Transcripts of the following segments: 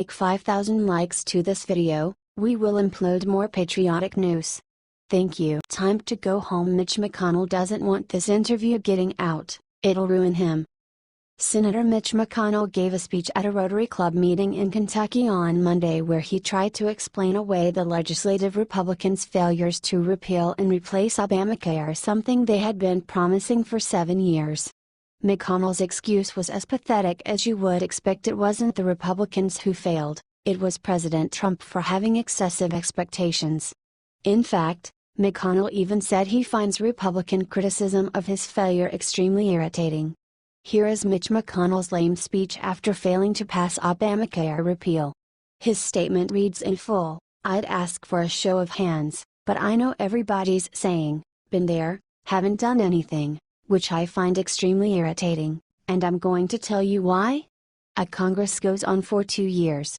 Like 5,000 likes to this video, we will upload more patriotic news. Thank you. Time to go home. Mitch McConnell doesn't want this interview getting out, it'll ruin him. Senator Mitch McConnell gave a speech at a Rotary Club meeting in Kentucky on Monday where he tried to explain away the legislative Republicans' failures to repeal and replace Obamacare, something they had been promising for 7 years. McConnell's excuse was as pathetic as you would expect. It wasn't the Republicans who failed, it was President Trump for having excessive expectations. In fact, McConnell even said he finds Republican criticism of his failure extremely irritating. Here is Mitch McConnell's lame speech after failing to pass Obamacare repeal. His statement reads in full, "I'd ask for a show of hands, but I know everybody's saying, 'Been there, haven't done anything,' which I find extremely irritating, and I'm going to tell you why. A Congress goes on for 2 years.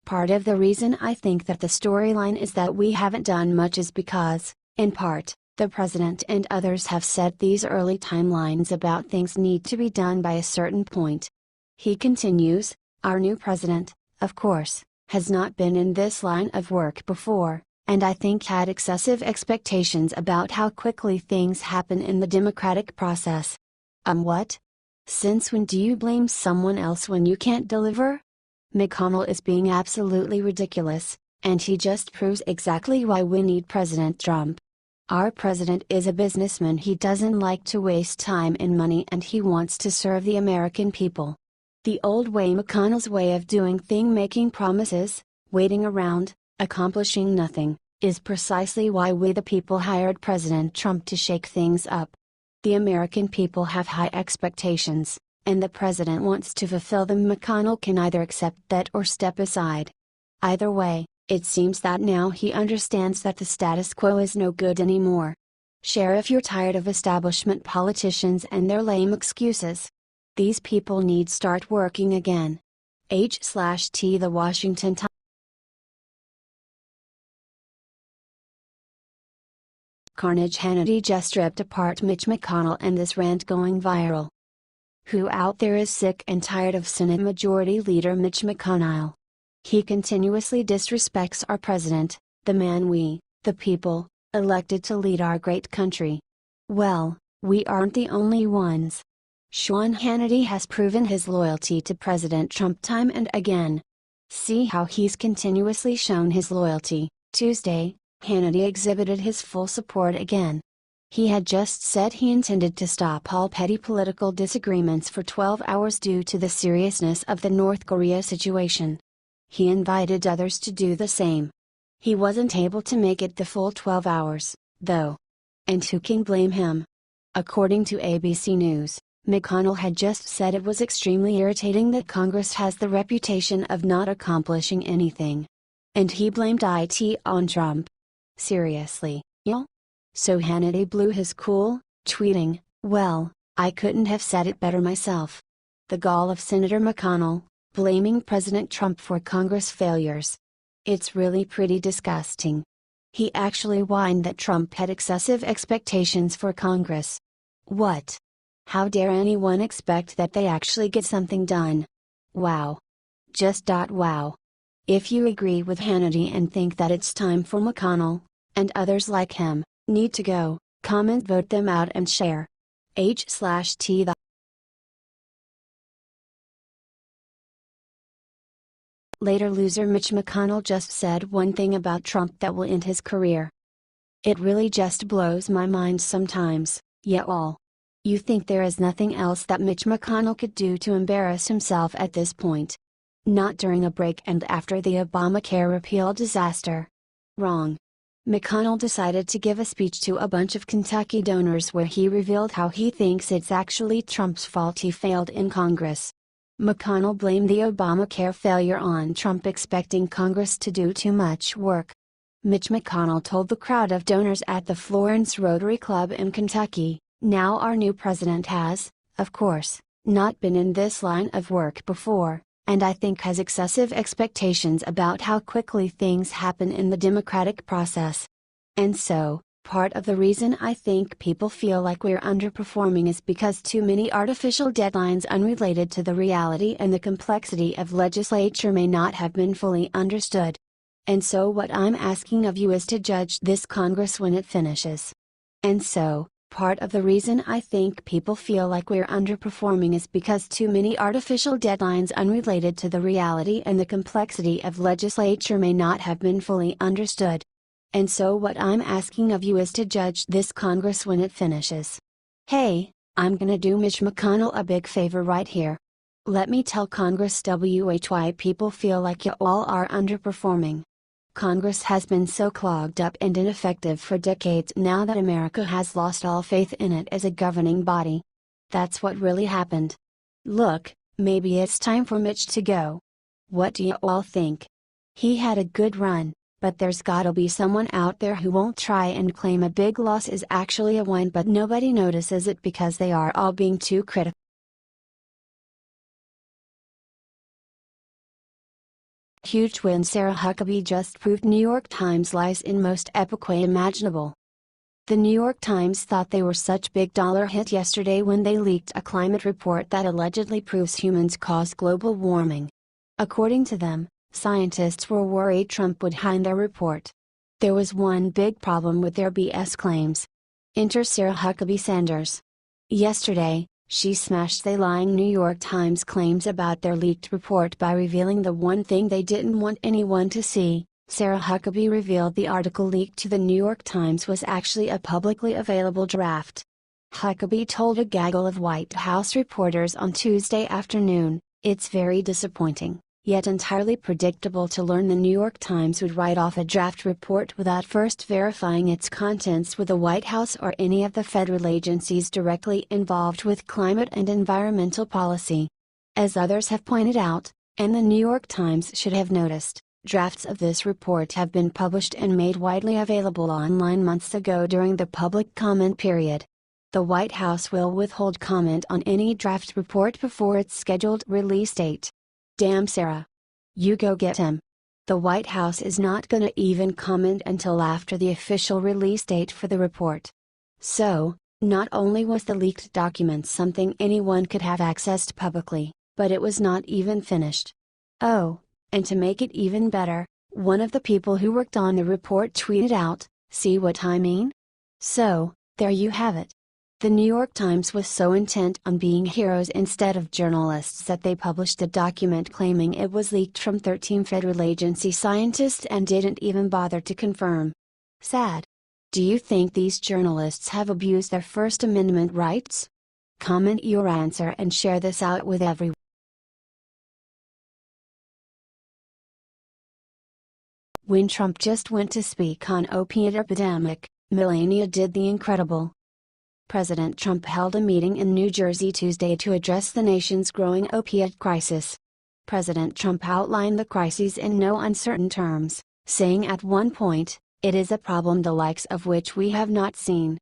Part of the reason I think that the storyline is that we haven't done much is because, in part, the President and others have set these early timelines about things need to be done by a certain point." He continues, "Our new President, of course, has not been in this line of work before, and I think had excessive expectations about how quickly things happen in the democratic process." What? Since when do you blame someone else when you can't deliver? McConnell is being absolutely ridiculous, and he just proves exactly why we need President Trump. Our president is a businessman. He doesn't like to waste time and money, and he wants to serve the American people. The old way, McConnell's way of doing things, making promises, waiting around, accomplishing nothing, is precisely why we the people hired President Trump to shake things up. The American people have high expectations, and the president wants to fulfill them. McConnell can either accept that or step aside. Either way, it seems that now he understands that the status quo is no good anymore. Share if you're tired of establishment politicians and their lame excuses. These people need start working again. H/T The Washington Carnage. Hannity just ripped apart Mitch McConnell and this rant going viral. Who out there is sick and tired of Senate Majority Leader Mitch McConnell? He continuously disrespects our president, the man we, the people, elected to lead our great country. Well, we aren't the only ones. Sean Hannity has proven his loyalty to President Trump time and again. See how he's continuously shown his loyalty. Tuesday, Hannity exhibited his full support again. He had just said he intended to stop all petty political disagreements for 12 hours due to the seriousness of the North Korea situation. He invited others to do the same. He wasn't able to make it the full 12 hours, though. And who can blame him? According to ABC News, McConnell had just said it was extremely irritating that Congress has the reputation of not accomplishing anything. And he blamed it on Trump. Seriously, y'all? So Hannity blew his cool, tweeting, "Well, I couldn't have said it better myself." The gall of Senator McConnell, blaming President Trump for Congress failures. It's really pretty disgusting. He actually whined that Trump had excessive expectations for Congress. What? How dare anyone expect that they actually get something done? Wow. Just wow. If you agree with Hannity and think that it's time for McConnell, and others like him, need to go, comment, vote them out and share. H/T The Later loser Mitch McConnell just said one thing about Trump that will end his career. It really just blows my mind sometimes, y'all. You think there is nothing else that Mitch McConnell could do to embarrass himself at this point? Not during a break and after the Obamacare repeal disaster. Wrong. McConnell decided to give a speech to a bunch of Kentucky donors where he revealed how he thinks it's actually Trump's fault he failed in Congress. McConnell blamed the Obamacare failure on Trump, expecting Congress to do too much work. Mitch McConnell told the crowd of donors at the Florence Rotary Club in Kentucky, "Now our new president has, of course, not been in this line of work before, and I think has excessive expectations about how quickly things happen in the democratic process. And so, Part of the reason I think people feel like we're underperforming is because too many artificial deadlines unrelated to the reality and the complexity of legislature may not have been fully understood. And so what I'm asking of you is to judge this Congress when it finishes. And so, part of the reason I think people feel like we're underperforming is because too many artificial deadlines unrelated to the reality and the complexity of legislature may not have been fully understood. And so what I'm asking of you is to judge this Congress when it finishes. Hey, I'm gonna do Mitch McConnell a big favor right here. Let me tell Congress why people feel like you all are underperforming. Congress has been so clogged up and ineffective for decades now that America has lost all faith in it as a governing body. That's what really happened. Look, maybe it's time for Mitch to go. What do you all think? He had a good run, but there's gotta be someone out there who won't try and claim a big loss is actually a win, but nobody notices it because they are all being too critical. Huge win. Sarah Huckabee just proved New York Times lies in most epic way imaginable. The New York Times thought they were such big dollar hit yesterday when they leaked a climate report that allegedly proves humans cause global warming. According to them, scientists were worried Trump would hide their report. There was one big problem with their BS claims. Enter Sarah Huckabee Sanders. Yesterday, she smashed the lying New York Times claims about their leaked report by revealing the one thing they didn't want anyone to see. Sarah Huckabee revealed the article leaked to the New York Times was actually a publicly available draft. Huckabee told a gaggle of White House reporters on Tuesday afternoon, "It's very disappointing, yet entirely predictable to learn the New York Times would write off a draft report without first verifying its contents with the White House or any of the federal agencies directly involved with climate and environmental policy." As others have pointed out, and the New York Times should have noticed, drafts of this report have been published and made widely available online months ago during the public comment period. The White House will withhold comment on any draft report before its scheduled release date. Damn Sarah. You go get him. The White House is not gonna even comment until after the official release date for the report. So, not only was the leaked document something anyone could have accessed publicly, but it was not even finished. Oh, and to make it even better, one of the people who worked on the report tweeted out, "See what I mean?" So, there you have it. The New York Times was so intent on being heroes instead of journalists that they published a document claiming it was leaked from 13 federal agency scientists and didn't even bother to confirm. Sad. Do you think these journalists have abused their First Amendment rights? Comment your answer and share this out with everyone. When Trump just went to speak on opioid epidemic, Melania did the incredible. President Trump held a meeting in New Jersey Tuesday to address the nation's growing opioid crisis. President Trump outlined the crisis in no uncertain terms, saying at one point, "It is a problem the likes of which we have not seen.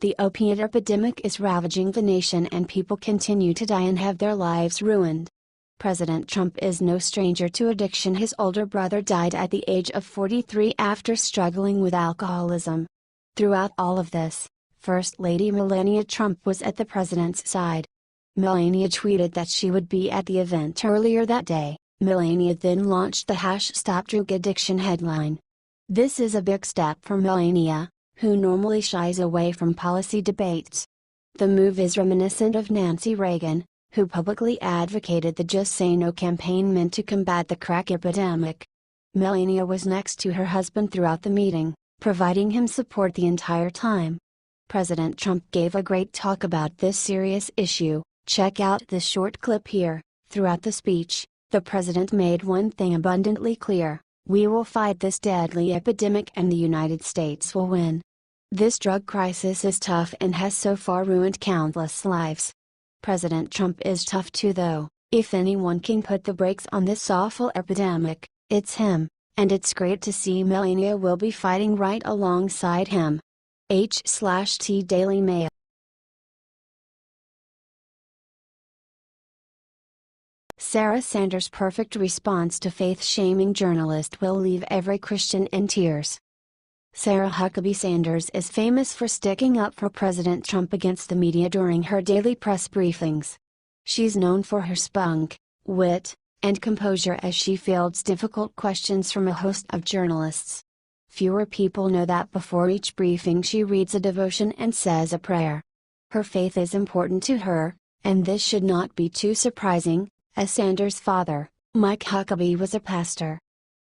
The opioid epidemic is ravaging the nation and people continue to die and have their lives ruined." President Trump is no stranger to addiction. His older brother died at the age of 43 after struggling with alcoholism. Throughout all of this, First Lady Melania Trump was at the president's side. Melania tweeted that she would be at the event earlier that day. Melania then launched the #StopDrugAddiction headline. This is a big step for Melania, who normally shies away from policy debates. The move is reminiscent of Nancy Reagan, who publicly advocated the Just Say No campaign meant to combat the crack epidemic. Melania was next to her husband throughout the meeting, providing him support the entire time. President Trump gave a great talk about this serious issue. Check out this short clip here. Throughout the speech, the president made one thing abundantly clear: we will fight this deadly epidemic and the United States will win. This drug crisis is tough and has so far ruined countless lives. President Trump is tough too though. If anyone can put the brakes on this awful epidemic, it's him, and it's great to see Melania will be fighting right alongside him. H/T Daily Mail. Sarah Sanders' perfect response to faith-shaming journalist will leave every Christian in tears. Sarah Huckabee Sanders is famous for sticking up for President Trump against the media during her daily press briefings. She's known for her spunk, wit, and composure as she fields difficult questions from a host of journalists. Fewer people know that before each briefing she reads a devotion and says a prayer. Her faith is important to her, and this should not be too surprising, as Sanders' father, Mike Huckabee, was a pastor.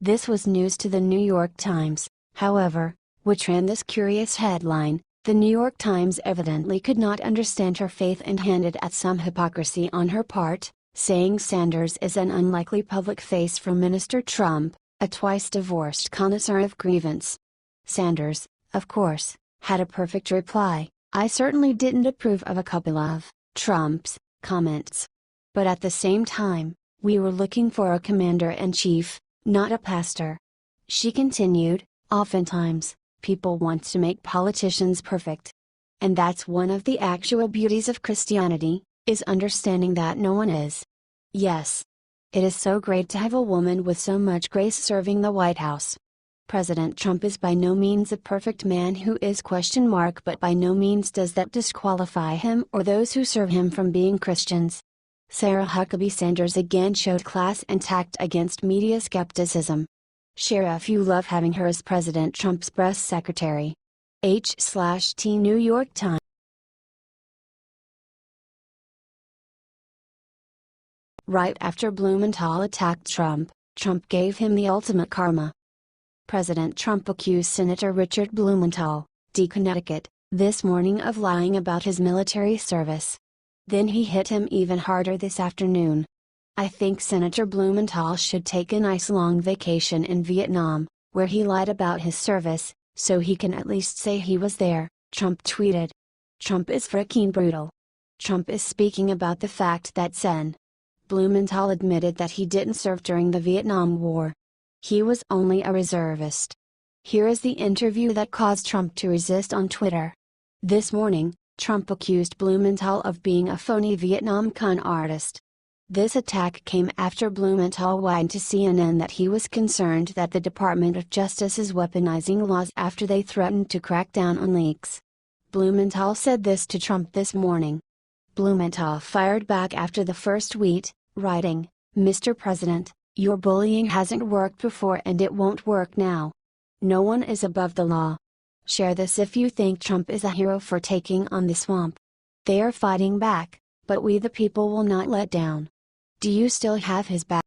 This was news to the New York Times, however, which ran this curious headline: "The New York Times evidently could not understand her faith and hinted at some hypocrisy on her part, saying Sanders is an unlikely public face for Minister Trump, a twice-divorced connoisseur of grievance." Sanders, of course, had a perfect reply: "I certainly didn't approve of a couple of Trump's comments. But at the same time, we were looking for a commander-in-chief, not a pastor." She continued, "Oftentimes, people want to make politicians perfect. And that's one of the actual beauties of Christianity, is understanding that no one is. Yes. It is so great to have a woman with so much grace serving the White House. President Trump is by no means a perfect man who is ? But by no means does that disqualify him or those who serve him from being Christians." Sarah Huckabee Sanders again showed class and tact against media skepticism. Share if you love having her as President Trump's press secretary. H/T New York Times. Right after Blumenthal attacked Trump, Trump gave him the ultimate karma. President Trump accused Senator Richard Blumenthal, D. Connecticut, this morning of lying about his military service. Then he hit him even harder this afternoon. "I think Senator Blumenthal should take a nice long vacation in Vietnam, where he lied about his service, so he can at least say he was there," Trump tweeted. "Trump is fricking brutal. Trump is speaking about the fact that Sen. Blumenthal admitted that he didn't serve during the Vietnam War. He was only a reservist." Here is the interview that caused Trump to resist on Twitter. This morning, Trump accused Blumenthal of being a phony Vietnam con artist. This attack came after Blumenthal whined to CNN that he was concerned that the Department of Justice is weaponizing laws after they threatened to crack down on leaks. Blumenthal said this to Trump this morning. Blumenthal fired back after the first tweet, writing, "Mr. President, your bullying hasn't worked before and it won't work now. No one is above the law. Share this if you think Trump is a hero for taking on the swamp. They are fighting back, but we the people will not let down. Do you still have his back?"